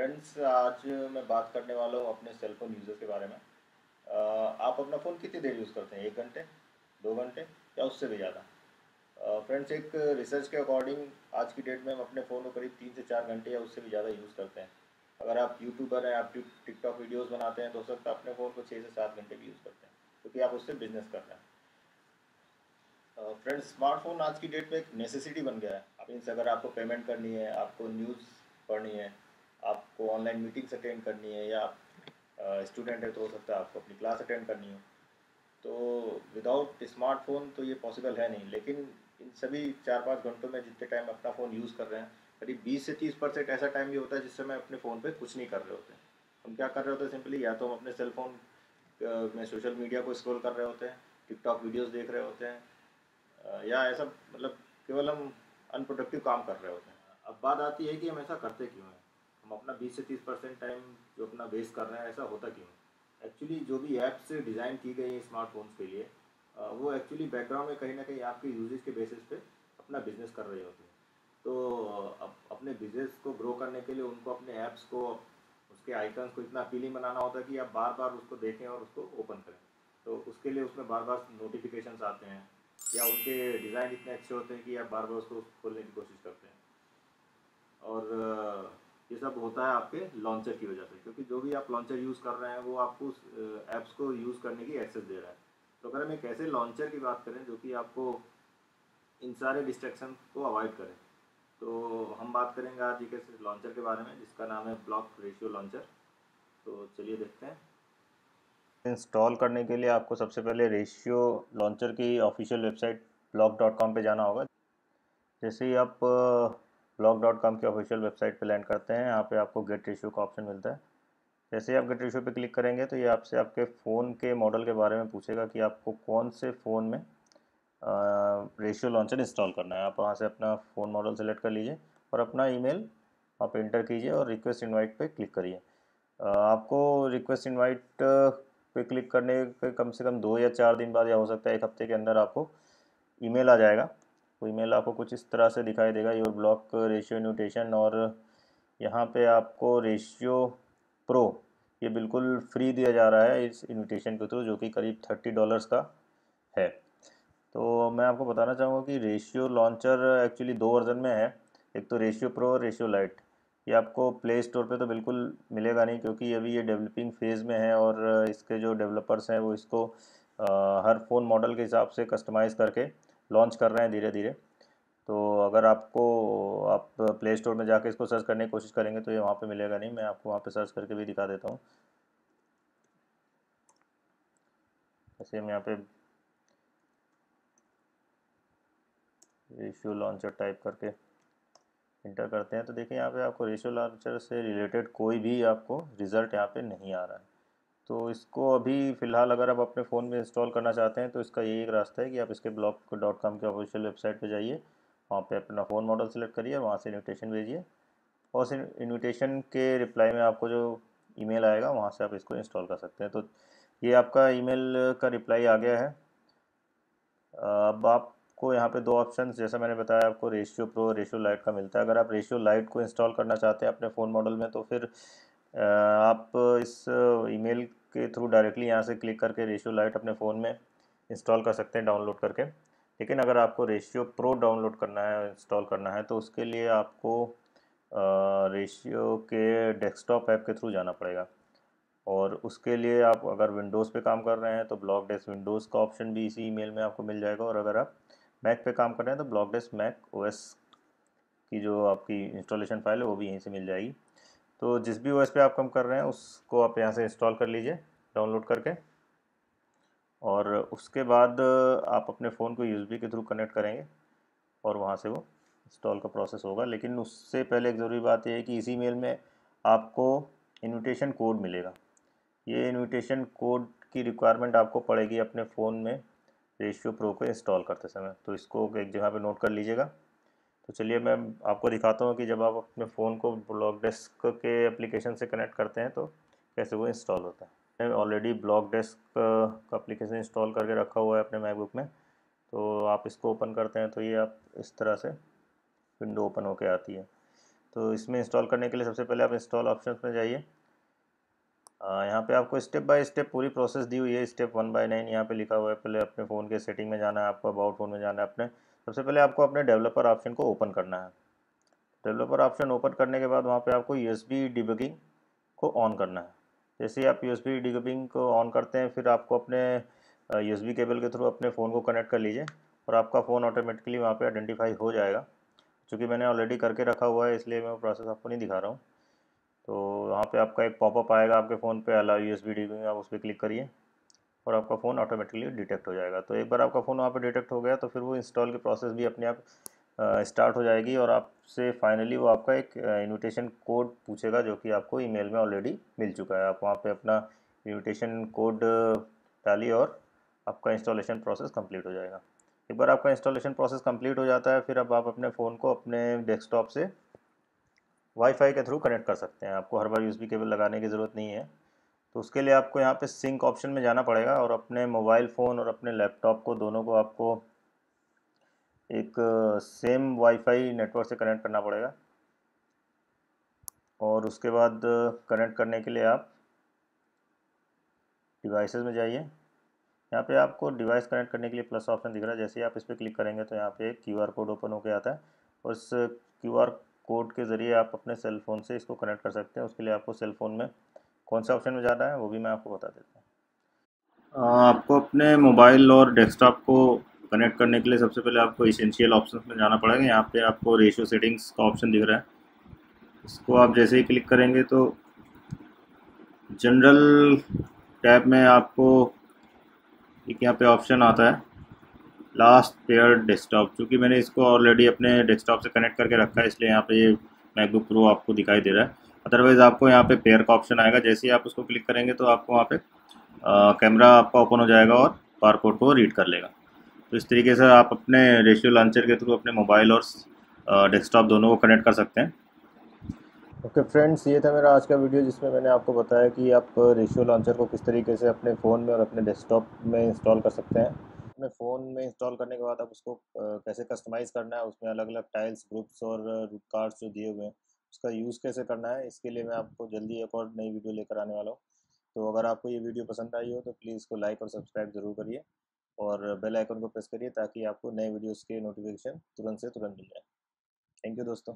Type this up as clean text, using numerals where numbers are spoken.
Friends, आज मैं बात करने वाला हूँ अपने सेल फोन यूज़र के बारे में। आप अपना फ़ोन कितनी देर यूज़ करते हैं? 1 घंटे, 2 घंटे या उससे भी ज़्यादा? फ्रेंड्स, एक रिसर्च के अकॉर्डिंग आज की डेट में हम अपने फ़ोन को करीब 3 से 4 घंटे या उससे भी ज़्यादा यूज़ करते हैं। अगर आप यूट्यूबर हैं, आप टिकटॉक वीडियोस बनाते हैं, तो हो सकता है अपने फ़ोन को 6 से 7 घंटे भी यूज़ करते हैं, क्योंकि आप उससे बिजनेस कर रहे हैं। फ्रेंड्स, स्मार्टफोन आज की डेट में एक नेसेसिटी बन गया है। मीन्स अगर आपको पेमेंट करनी है, आपको न्यूज़ पढ़नी है, आपको ऑनलाइन मीटिंग्स अटेंड करनी है, या आप स्टूडेंट है तो हो सकता है आपको अपनी क्लास अटेंड करनी हो, तो विदाउट स्मार्टफोन तो ये पॉसिबल है नहीं। लेकिन इन सभी 4-5 घंटों में जितने टाइम अपना फ़ोन यूज़ कर रहे हैं, करीब 20 से 30% ऐसा टाइम भी होता है जिस समय अपने फ़ोन पे कुछ नहीं कर रहे होते हैं। हम क्या कर रहे होते हैं? सिंपली या तो हम अपने सेल फोन में सोशल मीडिया को स्क्रॉल कर रहे होते हैं, टिकटॉक वीडियोस देख रहे होते हैं, या ऐसा मतलब केवल हम अनप्रोडक्टिव काम कर रहे होते हैं। अब बात आती है कि हम ऐसा करते क्यों हैं? हम अपना 20 से 30% टाइम जो अपना वेस्ट कर रहे हैं, ऐसा होता क्यों है? एक्चुअली जो भी ऐप्स डिज़ाइन की गई हैं स्मार्टफोन्स के लिए, वो एक्चुअली बैकग्राउंड में कहीं ना कहीं आपके यूजेज के बेसिस पे अपना बिजनेस कर रही होती हैं। तो अब अपने बिजनेस को ग्रो करने के लिए उनको अपने ऐप्स को, उसके आइकन्स को इतना अपीलिंग बनाना होता है कि आप बार बार उसको देखें और उसको ओपन करें। तो उसके लिए उसमें बार बार नोटिफिकेशंस आते हैं, या उनके डिज़ाइन इतने अच्छे होते हैं कि आप बार बार उसको खोलने की कोशिश करते हैं। और ये सब होता है आपके लॉन्चर की वजह से, क्योंकि जो भी आप लॉन्चर यूज़ कर रहे हैं वो आपको उस ऐप्स को यूज़ करने की एक्सेस दे रहा है। तो अगर हम एक ऐसे लॉन्चर की बात करें जो कि आपको इन सारे डिस्ट्रैक्शन को अवॉइड करें, तो हम बात करेंगे आज एक ऐसे लॉन्चर के बारे में जिसका नाम है ब्लॉक रेशियो लॉन्चर। तो चलिए देखते हैं। इंस्टॉल करने के लिए आपको सबसे पहले रेशियो लॉन्चर की ऑफिशियल वेबसाइट block.com पे जाना होगा। जैसे ही आप block.com की ऑफिशियल वेबसाइट पे लैंड करते हैं, यहाँ पे आपको गेट रेशियो का ऑप्शन मिलता है। जैसे ही आप गेट रेशियो पे क्लिक करेंगे तो ये आपसे आपके फ़ोन के मॉडल के बारे में पूछेगा कि आपको कौन से फ़ोन में रेशियो लॉन्चर इंस्टॉल करना है। आप वहाँ से अपना फ़ोन मॉडल सेलेक्ट कर लीजिए और अपना ईमेल आप इंटर कीजिए और रिक्वेस्ट इनवाइट पे क्लिक करिए। आपको रिक्वेस्ट इनवाइट पे क्लिक करने के कम से कम 2 या 4 दिन बाद, या हो सकता है 1 हफ्ते के अंदर, आपको ईमेल आ जाएगा। वो ईमेल आपको कुछ इस तरह से दिखाई देगा, योर ब्लॉक रेशियो इन्विटेशन। और यहाँ पे आपको रेशियो प्रो ये बिल्कुल फ्री दिया जा रहा है इस इनविटेशन के थ्रू, जो कि करीब $30 का है। तो मैं आपको बताना चाहूँगा कि रेशियो लॉन्चर एक्चुअली 2 वर्जन में है। एक तो रेशियो प्रो और रेशियो लाइट। ये आपको प्ले स्टोर पे तो बिल्कुल मिलेगा नहीं, क्योंकि अभी ये डेवलपिंग फेज़ में है और इसके जो डेवलपर्स हैं वो इसको हर फ़ोन मॉडल के हिसाब से कस्टमाइज़ करके लॉन्च कर रहे हैं धीरे धीरे। तो अगर आप प्ले स्टोर में जाके इसको सर्च करने की कोशिश करेंगे तो ये वहाँ पे मिलेगा नहीं। मैं आपको वहाँ पे सर्च करके भी दिखा देता हूँ। जैसे हम यहाँ पे रेशियो लॉन्चर टाइप करके इंटर करते हैं तो देखिए यहाँ पे आपको रेशियो लॉन्चर से रिलेटेड कोई भी आपको रिज़ल्ट यहाँ पे नहीं आ रहा है। तो इसको अभी फ़िलहाल अगर आप अपने फ़ोन में इंस्टॉल करना चाहते हैं तो इसका यही एक रास्ता है कि आप इसके block.com के ऑफिशियल वेबसाइट पे जाइए, वहाँ पे अपना फ़ोन मॉडल सेलेक्ट करिए, वहाँ से इन्विटेशन भेजिए, और उस इन्विटेशन के रिप्लाई में आपको जो ईमेल आएगा वहाँ से आप इसको इंस्टॉल कर सकते हैं। तो ये आपका ईमेल का रिप्लाई आ गया है। अब आपको यहाँ पे 2 ऑप्शन, जैसा मैंने बताया आपको रेशियो प्रो रेशियो लाइट का मिलता है। अगर आप रेशियो लाइट को इंस्टॉल करना चाहते हैं अपने फ़ोन मॉडल में तो फिर आप इस ईमेल के थ्रू डायरेक्टली यहाँ से क्लिक करके रेशियो लाइट अपने फ़ोन में इंस्टॉल कर सकते हैं डाउनलोड करके। लेकिन अगर आपको रेशियो प्रो डाउनलोड करना है, इंस्टॉल करना है, तो उसके लिए आपको रेशियो के डेस्कटॉप ऐप के थ्रू जाना पड़ेगा। और उसके लिए आप अगर विंडोज़ पे काम कर रहे हैं तो ब्लॉक डेस्क विंडोज़ का ऑप्शन भी इसी ईमेल में आपको मिल जाएगा, और अगर आप मैक पे काम कर रहे हैं तो ब्लॉक डेस्क मैक ओएस की जो आपकी इंस्टॉलेशन फाइल है वो भी यहीं से मिल जाएगी। तो जिस भी ओएस पे आप काम कर रहे हैं उसको आप यहाँ से इंस्टॉल कर लीजिए डाउनलोड करके, और उसके बाद आप अपने फ़ोन को यूएसबी के थ्रू कनेक्ट करेंगे और वहाँ से वो इंस्टॉल का प्रोसेस होगा। लेकिन उससे पहले एक ज़रूरी बात यह है कि इसी मेल में आपको इनविटेशन कोड मिलेगा। ये इनविटेशन कोड की रिक्वायरमेंट आपको पड़ेगी अपने फ़ोन में रेशियो प्रो को इंस्टॉल करते समय, तो इसको एक जगह पे नोट कर लीजिएगा। तो चलिए मैं आपको दिखाता हूँ कि जब आप अपने फ़ोन को ब्लॉक डेस्क के एप्लीकेशन से कनेक्ट करते हैं तो कैसे वो इंस्टॉल होता है। मैंने ऑलरेडी ब्लॉक डेस्क का एप्लीकेशन इंस्टॉल करके रखा हुआ है अपने मैकबुक में। तो आप इसको ओपन करते हैं तो ये आप इस तरह से विंडो ओपन होके आती है। तो इसमें इंस्टॉल करने के लिए सबसे पहले आप इंस्टॉल ऑप्शंस में जाइए। यहाँ पे आपको स्टेप बाय स्टेप पूरी प्रोसेस दी हुई है, स्टेप 1/9 यहाँ पे लिखा हुआ है। पहले अपने फ़ोन के सेटिंग में जाना है, आपको अबाउट फ़ोन में जाना है। अपने सबसे पहले आपको अपने डेवलपर ऑप्शन को ओपन करना है। डेवलपर ऑप्शन ओपन करने के बाद वहाँ पे आपको यूएसबी डिबगिंग को ऑन करना है। जैसे ही आप यूएसबी डिबगिंग को ऑन करते हैं, फिर आपको अपने यूएसबी केबल के थ्रू अपने फ़ोन को कनेक्ट कर लीजिए और आपका फ़ोन ऑटोमेटिकली वहाँ पे आइडेंटिफाई हो जाएगा। क्योंकि मैंने ऑलरेडी करके रखा हुआ है, इसलिए मैं वो प्रोसेस आपको नहीं दिखा रहा हूँ। तो वहाँ पे आपका एक पॉपअप आएगा आपके फ़ोन पे, अलाउ यूएसबी डिबगिंग, आप उस पर क्लिक करिए और आपका फ़ोन ऑटोमेटिकली डिटेक्ट हो जाएगा। तो एक बार आपका फ़ोन वहाँ पे डिटेक्ट हो गया तो फिर वो इंस्टॉल की प्रोसेस भी अपने आप स्टार्ट हो जाएगी और आपसे फाइनली वो आपका एक इनविटेशन कोड पूछेगा, जो कि आपको ईमेल में ऑलरेडी मिल चुका है। आप वहाँ पे अपना इनविटेशन कोड डालिए और आपका इंस्टॉलेशन प्रोसेस कंप्लीट हो जाएगा। एक बार आपका इंस्टॉलेशन प्रोसेस कंप्लीट हो जाता है, फिर अब आप अपने फ़ोन को अपने डेस्कटॉप से वाईफाई के थ्रू कनेक्ट कर सकते हैं। आपको हर बार यूएसबी केबल लगाने की ज़रूरत नहीं है। तो उसके लिए आपको यहाँ पे सिंक ऑप्शन में जाना पड़ेगा और अपने मोबाइल फ़ोन और अपने लैपटॉप को, दोनों को आपको एक सेम वाईफाई नेटवर्क से कनेक्ट करना पड़ेगा। और उसके बाद कनेक्ट करने के लिए आप डिवाइसेस में जाइए। यहाँ पे आपको डिवाइस कनेक्ट करने के लिए प्लस ऑप्शन दिख रहा है। जैसे ही आप इस पर क्लिक करेंगे तो यहाँ पे क्यूआर कोड ओपन होकर आता है और इस क्यूआर कोड के ज़रिए आप अपने सेल फ़ोन से इसको कनेक्ट कर सकते हैं। उसके लिए आपको सेल फ़ोन में कौन सा ऑप्शन में जाना है वो भी मैं आपको बता देता हूँ। आपको अपने मोबाइल और डेस्कटॉप को कनेक्ट करने के लिए सबसे पहले आपको इसेंशियल ऑप्शन में जाना पड़ेगा। यहाँ पे आपको रेशियो सेटिंग्स का ऑप्शन दिख रहा है। इसको आप जैसे ही क्लिक करेंगे तो जनरल टैब में आपको एक यहाँ पे ऑप्शन आता है लास्ट पेयर डेस्कटॉप। क्योंकि मैंने इसको ऑलरेडी अपने डेस्कटॉप से कनेक्ट करके रखा है, इसलिए यहाँ पे ये मैकबुक प्रो आपको दिखाई दे रहा है। अदरवाइज़ आपको यहाँ पे पेयर का ऑप्शन आएगा। जैसे ही आप उसको क्लिक करेंगे तो आपको वहाँ पे कैमरा आपका ओपन हो जाएगा और बारकोड को रीड कर लेगा। तो इस तरीके से आप अपने रेशियो लॉन्चर के थ्रू अपने मोबाइल और डेस्कटॉप दोनों को कनेक्ट कर सकते हैं। ओके फ्रेंड्स, ये था मेरा आज का वीडियो जिसमें मैंने आपको बताया कि आप रेशियो लॉन्चर को किस तरीके से अपने फ़ोन में और अपने डेस्कटॉप में इंस्टॉल कर सकते हैं। अपने फ़ोन में इंस्टॉल करने के बाद आप उसको कैसे कस्टमाइज़ करना है, उसमें अलग अलग टाइल्स, ग्रुप्स और रूट कार्ड्स जो दिए हुए हैं, उसका यूज़ कैसे करना है, इसके लिए मैं आपको जल्दी एक और नई वीडियो लेकर आने वाला हूँ। तो अगर आपको ये वीडियो पसंद आई हो तो प्लीज़ इसको लाइक और सब्सक्राइब ज़रूर करिए और बेल आइकन को प्रेस करिए ताकि आपको नए वीडियोज़ के नोटिफिकेशन तुरंत से तुरंत मिल जाए। थैंक यू दोस्तों।